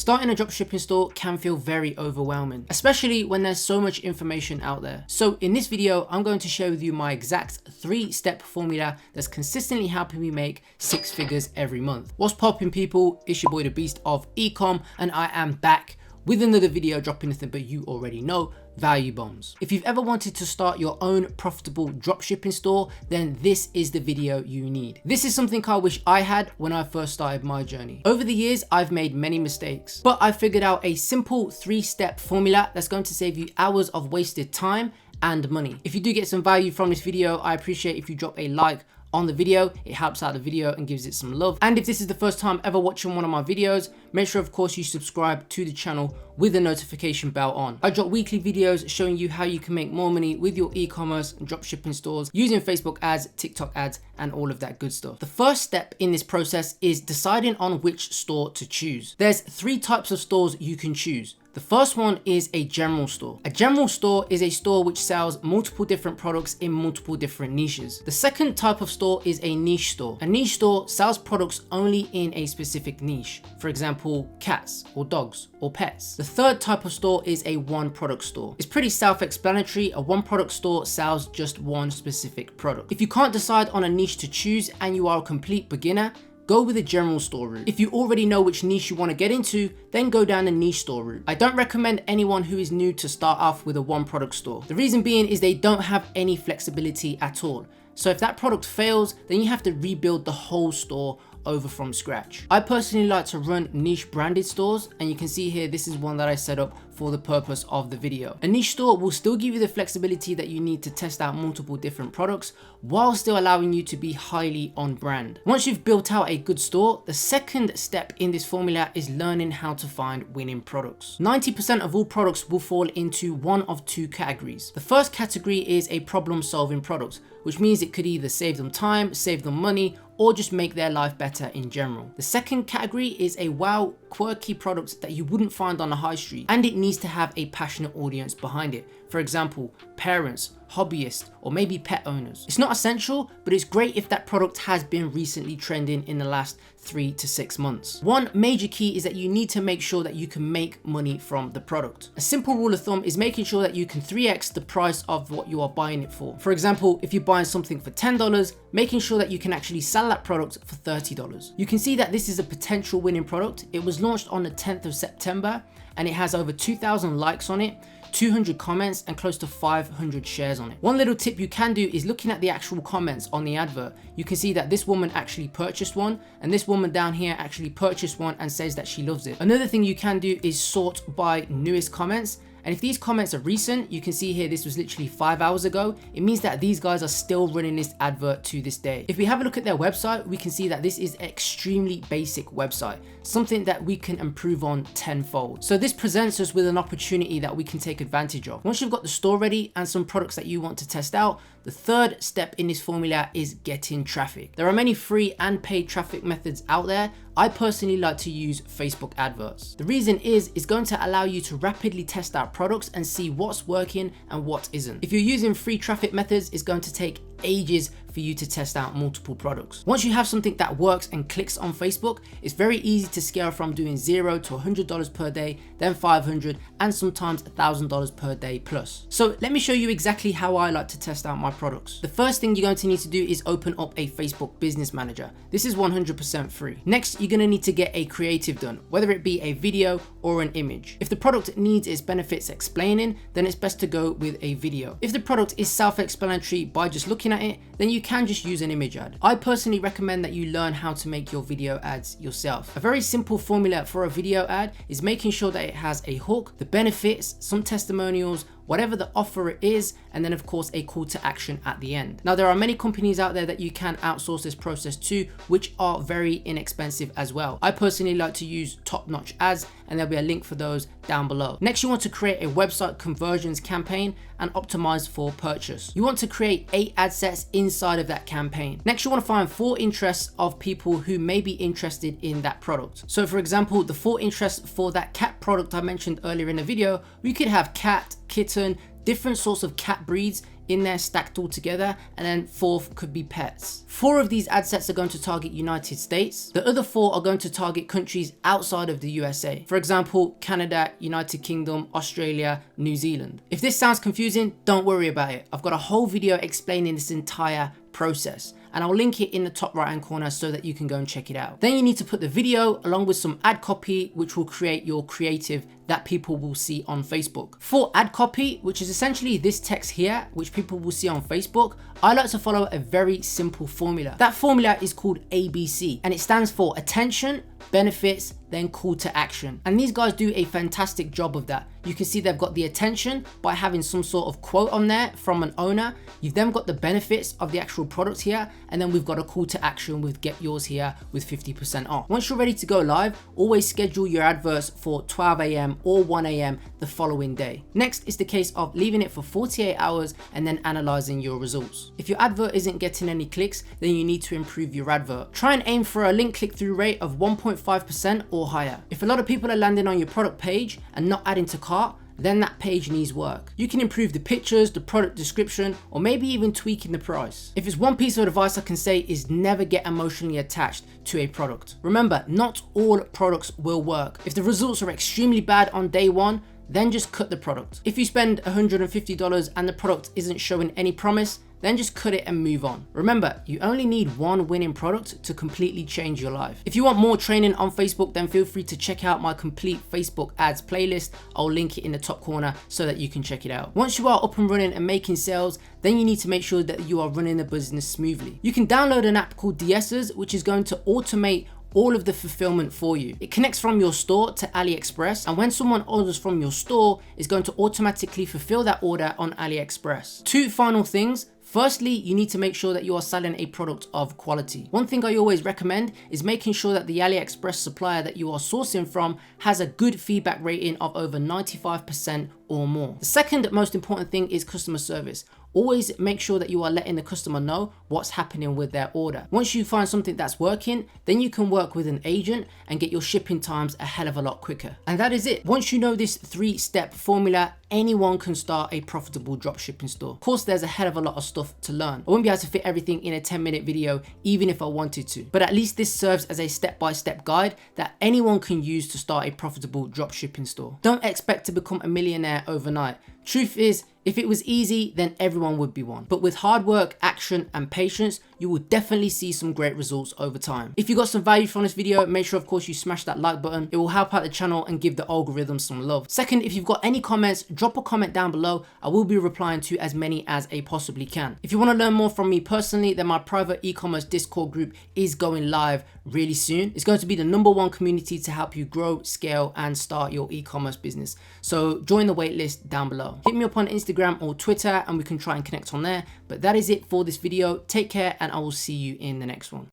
Starting a dropshipping store can feel very overwhelming, especially when there's so much information out there. So in this video, I'm going to share with you my exact 3-step formula that's consistently helping me make 6 figures every month. What's poppin', people? It's your boy the beast of Ecom, and I am back with another video dropping nothing but you already know, value bombs. If you've ever wanted to start your own profitable dropshipping store, then this is the video you need. This is something I wish I had when I first started my journey. Over the years, I've made many mistakes, but I figured out a simple 3-step formula that's going to save you hours of wasted time and money. If you do get some value from this video, I appreciate if you drop a like on the video. It helps out the video and gives it some love. And if this is the first time ever watching one of my videos, make sure of course you subscribe to the channel with the notification bell on. I drop weekly videos showing you how you can make more money with your e-commerce and dropshipping stores using Facebook ads, TikTok ads, and all of that good stuff. The first step in this process is deciding on which store to choose. There's 3 types of stores you can choose. The first one is a general store. A general store is a store which sells multiple different products in multiple different niches. The second type of store is a niche store. A niche store sells products only in a specific niche. For example, cats or dogs or pets. The third type of store is a one product store. It's pretty self-explanatory. A one product store sells just one specific product. If you can't decide on a niche to choose and you are a complete beginner, go with a general store route. If you already know which niche you want to get into, then go down the niche store route. I don't recommend anyone who is new to start off with a one product store. The reason being is they don't have any flexibility at all. So if that product fails, then you have to rebuild the whole store over from scratch. I personally like to run niche branded stores, and you can see here this is one that I set up for the purpose of the video. A niche store will still give you the flexibility that you need to test out multiple different products while still allowing you to be highly on brand. Once you've built out a good store, the second step in this formula is learning how to find winning products. 90% of all products will fall into one of 2 categories. The first category is a problem solving product, which means it could either save them time, save them money, or just make their life better in general. The second category is a wow, quirky product that you wouldn't find on the high street, and it needs to have a passionate audience behind it. For example, parents, hobbyists, or maybe pet owners. It's not essential, but it's great if that product has been recently trending in the last 3 to 6 months. One major key is that you need to make sure that you can make money from the product. A simple rule of thumb is making sure that you can 3x the price of what you are buying it for. For example, if you're buying something for $10, making sure that you can actually sell that product for $30. You can see that this is a potential winning product. It was launched on the 10th of September and it has over 2,000 likes on it, 200 comments, and close to 500 shares on it. One little tip you can do is looking at the actual comments on the advert. You can see that this woman actually purchased one, and this woman down here actually purchased one and says that she loves it. Another thing you can do is sort by newest comments. And if these comments are recent, you can see here this was literally 5 hours ago. It means that these guys are still running this advert to this day. If we have a look at their website, we can see that this is an extremely basic website, something that we can improve on tenfold. So this presents us with an opportunity that we can take advantage of. Once you've got the store ready and some products that you want to test out, the third step in this formula is getting traffic. There are many free and paid traffic methods out there. I personally like to use Facebook adverts. The reason is it's going to allow you to rapidly test out products and see what's working and what isn't. If you're using free traffic methods, it's going to take ages for you to test out multiple products. Once you have something that works and clicks on Facebook, it's very easy to scale from doing $0 to $100 per day, then $500, and sometimes $1,000 per day plus. So let me show you exactly how I like to test out my products. The first thing you're going to need to do is open up a Facebook Business Manager. This is 100% free. Next, you're going to need to get a creative done, whether it be a video or an image. If the product needs its benefits explaining, then it's best to go with a video. If the product is self-explanatory by just looking at it, then you can just use an image ad. I personally recommend that you learn how to make your video ads yourself. A very simple formula for a video ad is making sure that it has a hook, the benefits, some testimonials, whatever the offer is, and then of course a call to action at the end. Now there are many companies out there that you can outsource this process to, which are very inexpensive as well. I personally like to use top-notch ads, and there'll be a link for those down below. Next, you want to create a website conversions campaign and optimize for purchase. You want to create 8 ad sets inside of that campaign. Next, you want to find 4 interests of people who may be interested in that product. So for example, the 4 interests for that cat product I mentioned earlier in the video, we could have cat, kitten, different sorts of cat breeds in there stacked all together, and then 4th could be pets. 4 of these ad sets are going to target United States. The other 4 are going to target countries outside of the USA. For example, Canada, United Kingdom, Australia, New Zealand. If this sounds confusing, don't worry about it. I've got a whole video explaining this entire process, and I'll link it in the top right hand corner so that you can go and check it out. Then you need to put the video along with some ad copy, which will create your creative that people will see on Facebook. For ad copy, which is essentially this text here, which people will see on Facebook, I like to follow a very simple formula. That formula is called ABC, and it stands for attention, benefits, then call to action. And these guys do a fantastic job of that. You can see they've got the attention by having some sort of quote on there from an owner. You've then got the benefits of the actual product here, and then we've got a call to action with get yours here with 50% off. Once you're ready to go live, always schedule your adverts for 12 AM or 1 AM the following day. Next is the case of leaving it for 48 hours and then analyzing your results. If your advert isn't getting any clicks, then you need to improve your advert. Try and aim for a link click-through rate of 1.5% or higher. If a lot of people are landing on your product page and not adding to cart, then that page needs work. You can improve the pictures, the product description, or maybe even tweaking the price. If it's one piece of advice I can say is never get emotionally attached to a product. Remember, not all products will work. If the results are extremely bad on day one, then just cut the product. If you spend $150 and the product isn't showing any promise, then just cut it and move on. Remember, you only need one winning product to completely change your life. If you want more training on Facebook, then feel free to check out my complete Facebook ads playlist. I'll link it in the top corner so that you can check it out. Once you are up and running and making sales, then you need to make sure that you are running the business smoothly. You can download an app called Biaheza, which is going to automate all of the fulfillment for you. It connects from your store to AliExpress, and when someone orders from your store, it's going to automatically fulfill that order on AliExpress. 2 final things. Firstly, you need to make sure that you are selling a product of quality. One thing I always recommend is making sure that the AliExpress supplier that you are sourcing from has a good feedback rating of over 95% or more. The second most important thing is customer service. Always make sure that you are letting the customer know what's happening with their order. Once you find something that's working, then you can work with an agent and get your shipping times a hell of a lot quicker. And that is it. Once you know this 3-step formula, anyone can start a profitable dropshipping store. Of course, there's a hell of a lot of stuff to learn. I wouldn't be able to fit everything in a 10-minute video, even if I wanted to. But at least this serves as a step-by-step guide that anyone can use to start a profitable dropshipping store. Don't expect to become a millionaire overnight. Truth is, if it was easy, then everyone would be one. But with hard work, action, and patience, you will definitely see some great results over time. If you got some value from this video, make sure of course you smash that like button. It will help out the channel and give the algorithm some love. Second, if you've got any comments, drop a comment down below. I will be replying to as many as I possibly can. If you want to learn more from me personally, then my private e-commerce Discord group is going live really soon. It's going to be the #1 community to help you grow, scale, and start your e-commerce business. So join the waitlist down below. Hit me up on Instagram or Twitter and we can try and connect on there. But that is it for this video. Take care and I will see you in the next one.